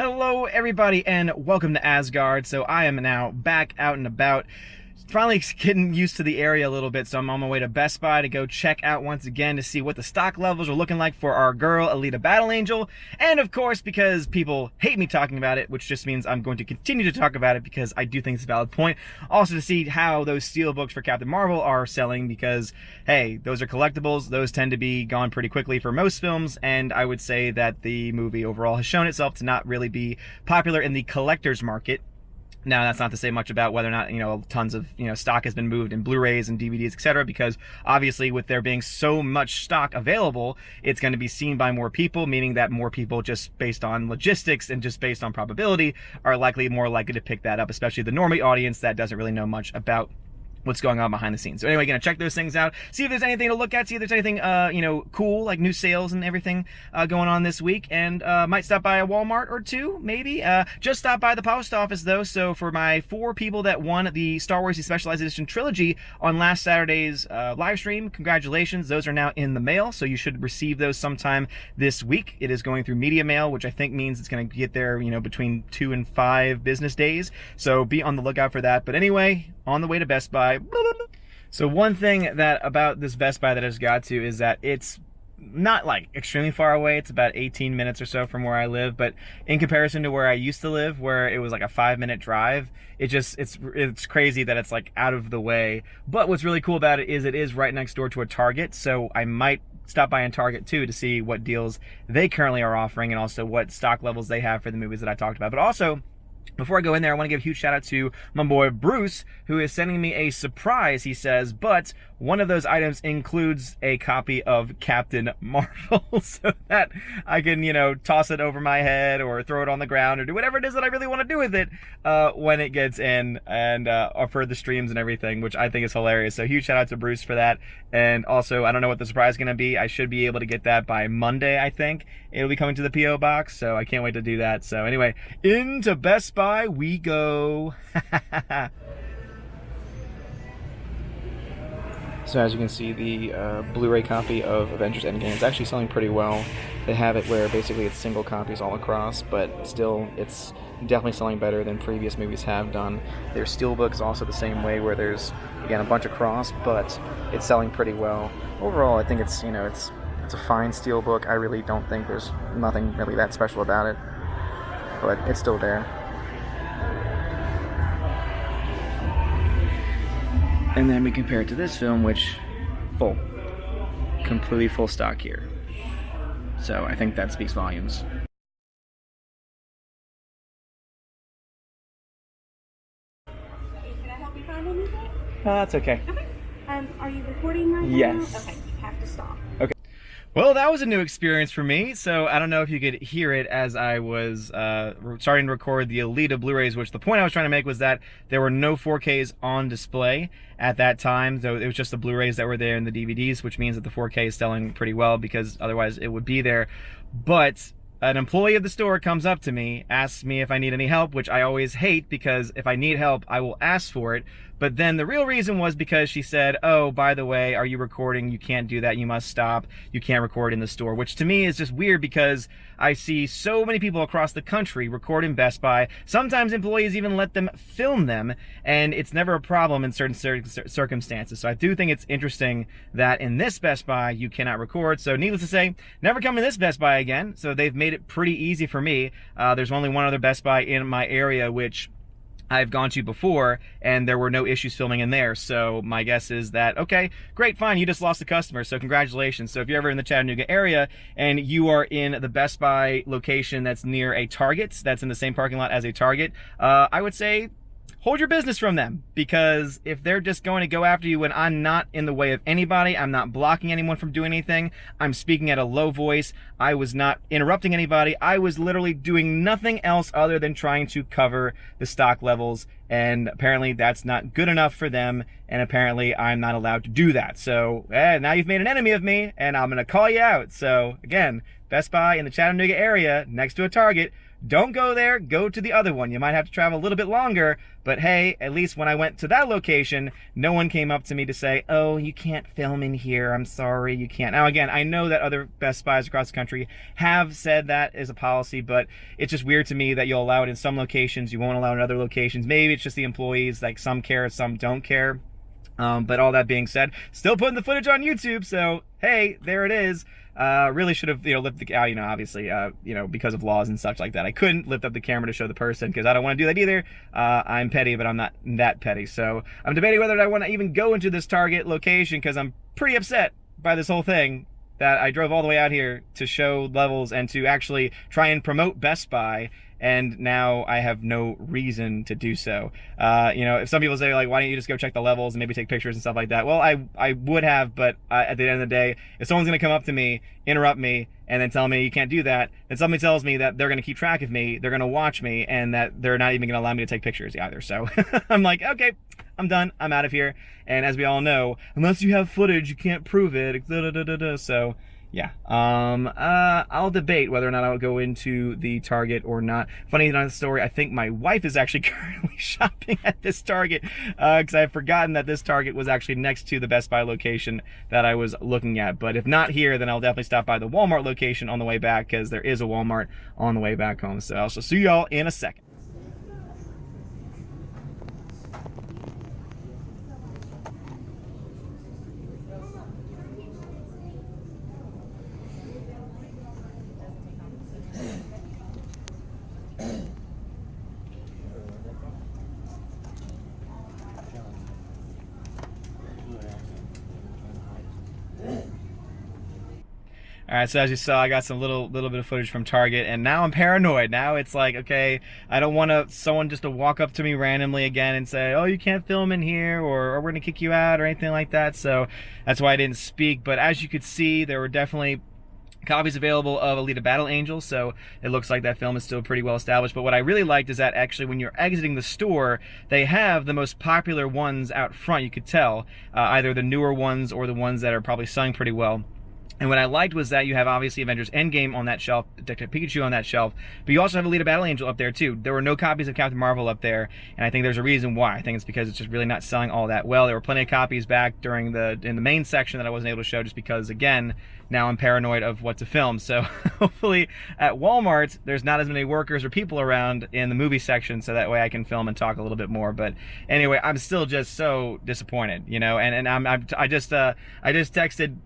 Hello everybody and welcome to Asgard. So I am now back out and about, finally getting used to the area a little bit, so I'm on my way to Best Buy to go check out once again to see what the stock levels are looking like for our girl Alita Battle Angel. And of course, because people hate me talking about it, which just means I'm going to continue to talk about it because I do think it's a valid point. Also to see how those steelbooks for Captain Marvel are selling, because hey, those are collectibles. Those tend to be gone pretty quickly for most films, and I would say that the movie overall has shown itself to not really be popular in the collector's market. Now, that's not to say much about whether or not, tons of, stock has been moved in Blu-rays and DVDs, etc., because obviously with there being so much stock available, it's going to be seen by more people, meaning that more people, just based on logistics and just based on probability, are more likely to pick that up, especially the normie audience that doesn't really know much about what's going on behind the scenes. So anyway, gonna check those things out, see if there's anything to look at, see if there's anything cool, like new sales and everything going on this week, and might stop by a Walmart or two, maybe. Just stop by the post office though, so for my 4 people that won the Star Wars Specialized Edition trilogy on last Saturday's live stream, congratulations, those are now in the mail, so you should receive those sometime this week. It is going through media mail, which I think means it's gonna get there, between 2 and 5 business days, so be on the lookout for that. But anyway, on the way to Best Buy. So one thing about this Best Buy that I just got to is that it's not like extremely far away. It's about 18 minutes or so from where I live, but in comparison to where I used to live, where it was like a 5-minute drive, it's crazy that it's like out of the way. But what's really cool about it is right next door to a Target, so I might stop by in Target too to see what deals they currently are offering and also what stock levels they have for the movies that I talked about. But also, before I go in there, I want to give a huge shout out to my boy Bruce, who is sending me a surprise, he says, but one of those items includes a copy of Captain Marvel, so that I can, toss it over my head or throw it on the ground or do whatever it is that I really want to do with it when it gets in, and for the streams and everything, which I think is hilarious. So huge shout out to Bruce for that. And also, I don't know what the surprise is going to be. I should be able to get that by Monday, I think. It'll be coming to the P.O. box, so I can't wait to do that. So anyway, into Best Buy we go. So as you can see, the Blu-ray copy of Avengers Endgame is actually selling pretty well. They have it where basically it's single copies all across, but still it's definitely selling better than previous movies have done. Their steelbook is also the same way, where there's, again, a bunch across, but it's selling pretty well. Overall, I think it's a fine steelbook. I really don't think there's nothing really that special about it, but it's still there. And then we compare it to this film, which completely full stock here. So I think that speaks volumes. Can I help you find anything? That's okay. Okay. Are you recording right now? Yes. Okay, you have to stop. Okay. Well, that was a new experience for me, so I don't know if you could hear it as I was starting to record the Alita Blu-rays, which the point I was trying to make was that there were no 4Ks on display at that time, so it was just the Blu-rays that were there and the DVDs, which means that the 4K is selling pretty well, because otherwise it would be there. But an employee of the store comes up to me, asks me if I need any help, which I always hate, because if I need help, I will ask for it. But then the real reason was because she said, oh, by the way, are you recording? You can't do that. You must stop. You can't record in the store, which to me is just weird, because I see so many people across the country record in Best Buy. Sometimes employees even let them film them, and it's never a problem in certain circumstances. So I do think it's interesting that in this Best Buy, you cannot record. So needless to say, never come to this Best Buy again. So they've made it pretty easy for me. There's only one other Best Buy in my area, which I've gone to before, and there were no issues filming in there. So my guess is that, okay, great, fine, you just lost a customer, so congratulations. So if you're ever in the Chattanooga area and you are in the Best Buy location that's near a Target, that's in the same parking lot as a Target, I would say hold your business from them, because if they're just going to go after you when I'm not in the way of anybody, I'm not blocking anyone from doing anything, I'm speaking at a low voice, I was not interrupting anybody, I was literally doing nothing else other than trying to cover the stock levels, and apparently that's not good enough for them, and apparently I'm not allowed to do that. So now you've made an enemy of me, and I'm gonna call you out. So again, Best Buy in the Chattanooga area next to a Target, don't go there, go to the other one. You might have to travel a little bit longer, but hey, at least when I went to that location, no one came up to me to say, oh, you can't film in here, I'm sorry, you can't. Now again, I know that other Best Buys across the country have said that is a policy, but it's just weird to me that you'll allow it in some locations, you won't allow it in other locations. Maybe it's just the employees, like some care, some don't care. But all that being said, still putting the footage on YouTube, so hey, there it is. Really should have, lifted the, obviously, because of laws and such like that, I couldn't lift up the camera to show the person because I don't want to do that either. I'm petty, but I'm not that petty. So I'm debating whether I want to even go into this Target location because I'm pretty upset by this whole thing that I drove all the way out here to show levels and to actually try and promote Best Buy. And now I have no reason to do so. If some people say, like, why don't you just go check the levels and maybe take pictures and stuff like that? Well, I would have, but at the end of the day, if someone's going to come up to me, interrupt me, and then tell me you can't do that, then somebody tells me that they're going to keep track of me, they're going to watch me, and that they're not even going to allow me to take pictures either. So I'm like, okay, I'm done. I'm out of here. And as we all know, unless you have footage, you can't prove it. So yeah, I'll debate whether or not I'll go into the Target or not. Funny enough story, I think my wife is actually currently shopping at this Target because I've forgotten that this Target was actually next to the Best Buy location that I was looking at. But if not here, then I'll definitely stop by the Walmart location on the way back because there is a Walmart on the way back home. So I'll see y'all in a second. All right, so as you saw, I got some little bit of footage from Target, and now I'm paranoid. Now it's like, okay, I don't want someone just to walk up to me randomly again and say, oh, you can't film in here, or we're gonna kick you out, or anything like that. So that's why I didn't speak. But as you could see, there were definitely copies available of Alita Battle Angel, so it looks like that film is still pretty well established. But what I really liked is that actually when you're exiting the store, they have the most popular ones out front. You could tell either the newer ones or the ones that are probably selling pretty well. And what I liked was that you have obviously Avengers Endgame on that shelf, Detective Pikachu on that shelf, but you also have Alita Battle Angel up there too. There were no copies of Captain Marvel up there, and I think there's a reason why. I think it's because it's just really not selling all that well. There were plenty of copies back in the main section that I wasn't able to show just because, again, now I'm paranoid of what to film. So hopefully at Walmart, there's not as many workers or people around in the movie section, so that way I can film and talk a little bit more. But anyway, I'm still just so disappointed, and I just texted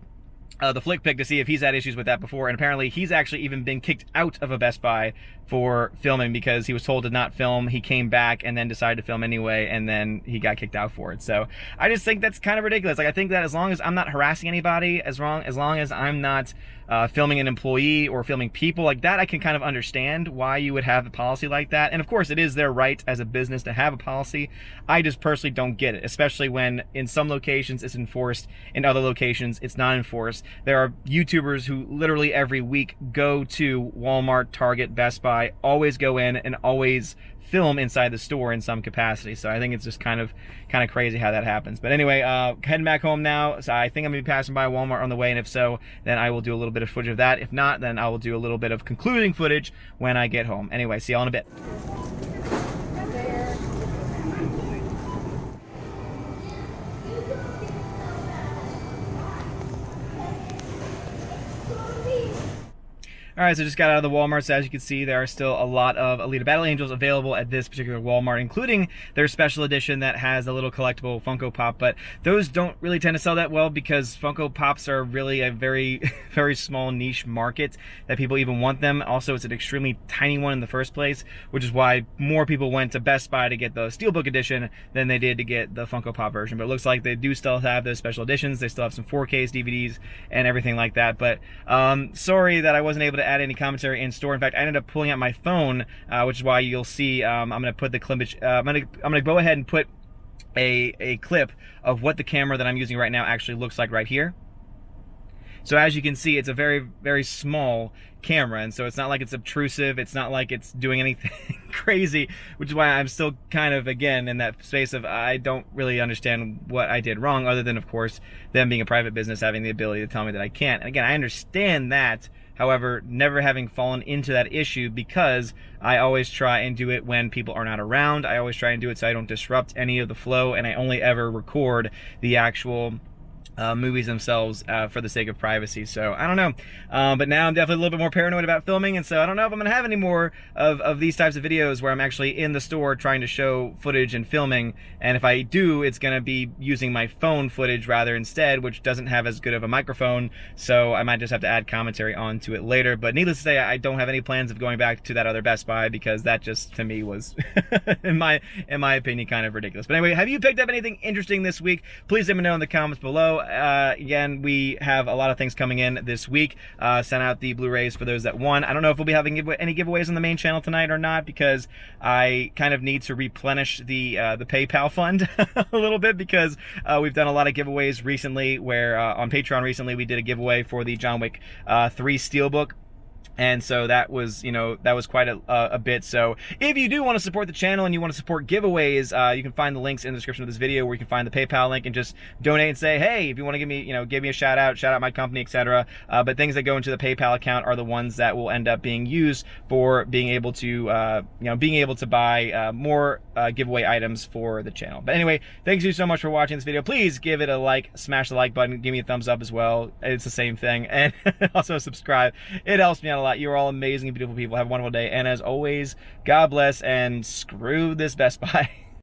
the Flick Pick to see if he's had issues with that before, and apparently he's actually even been kicked out of a Best Buy for filming because he was told to not film. He came back and then decided to film anyway, and then he got kicked out for it. So I just think that's kind of ridiculous. Like, I think that as long as I'm not harassing anybody, as long as I'm not filming an employee or filming people like that, I can kind of understand why you would have a policy like that. And of course, it is their right as a business to have a policy. I just personally don't get it, especially when in some locations it's enforced, in other locations it's not enforced. There are YouTubers who literally every week go to Walmart, Target, Best Buy, always go in and always film inside the store in some capacity. So I think it's just kind of crazy how that happens. But anyway, heading back home now. So I think I'm gonna be passing by Walmart on the way, and if so, then I will do a little bit of footage of that. If not, then I will do a little bit of concluding footage when I get home. Anyway, see y'all in a bit. Alright, so just got out of the Walmart, so as you can see, there are still a lot of Alita Battle Angels available at this particular Walmart, including their special edition that has a little collectible Funko Pop, but those don't really tend to sell that well because Funko Pops are really a very, very small niche market that people even want them. Also, it's an extremely tiny one in the first place, which is why more people went to Best Buy to get the Steelbook edition than they did to get the Funko Pop version. But it looks like they do still have those special editions. They still have some 4Ks, DVDs, and everything like that. But sorry that I wasn't able to add any commentary in store. In fact, I ended up pulling out my phone, which is why you'll see I'm going to put the clippage. I'm going to go ahead and put a clip of what the camera that I'm using right now actually looks like right here. So as you can see, it's a very, very small camera, and so it's not like it's obtrusive, it's not like it's doing anything crazy, which is why I'm still kind of, again, in that space of I don't really understand what I did wrong, other than, of course, them being a private business having the ability to tell me that I can't. And again, I understand that, However, never having fallen into that issue because I always try and do it when people are not around. I always try and do it so I don't disrupt any of the flow, and I only ever record the actual movies themselves for the sake of privacy. So I don't know, but now I'm definitely a little bit more paranoid about filming, and so I don't know if I'm gonna have any more of these types of videos where I'm actually in the store trying to show footage and filming. And if I do, it's gonna be using my phone footage rather instead, which doesn't have as good of a microphone, so I might just have to add commentary onto it later. But needless to say, I don't have any plans of going back to that other Best Buy, because that just, to me, was in my opinion, kind of ridiculous. But anyway, have you picked up anything interesting this week? Please let me know in the comments below. Again, we have a lot of things coming in this week. Sent out the Blu-rays for those that won. I don't know if we'll be having any giveaways on the main channel tonight or not, because I kind of need to replenish the PayPal fund a little bit, because we've done a lot of giveaways recently, where on Patreon recently we did a giveaway for the John Wick 3 Steelbook. And so that was, that was quite a bit. So if you do want to support the channel and you want to support giveaways, you can find the links in the description of this video, where you can find the PayPal link and just donate and say, hey, if you want to give me a shout out my company, etc. But things that go into the PayPal account are the ones that will end up being used for being able to, buy more giveaway items for the channel. But anyway, thanks you so much for watching this video. Please give it a like, smash the like button, give me a thumbs up as well. It's the same thing. And also subscribe. It helps me out a lot. You're all amazing, beautiful people. Have a wonderful day. And as always, God bless, and screw this Best Buy.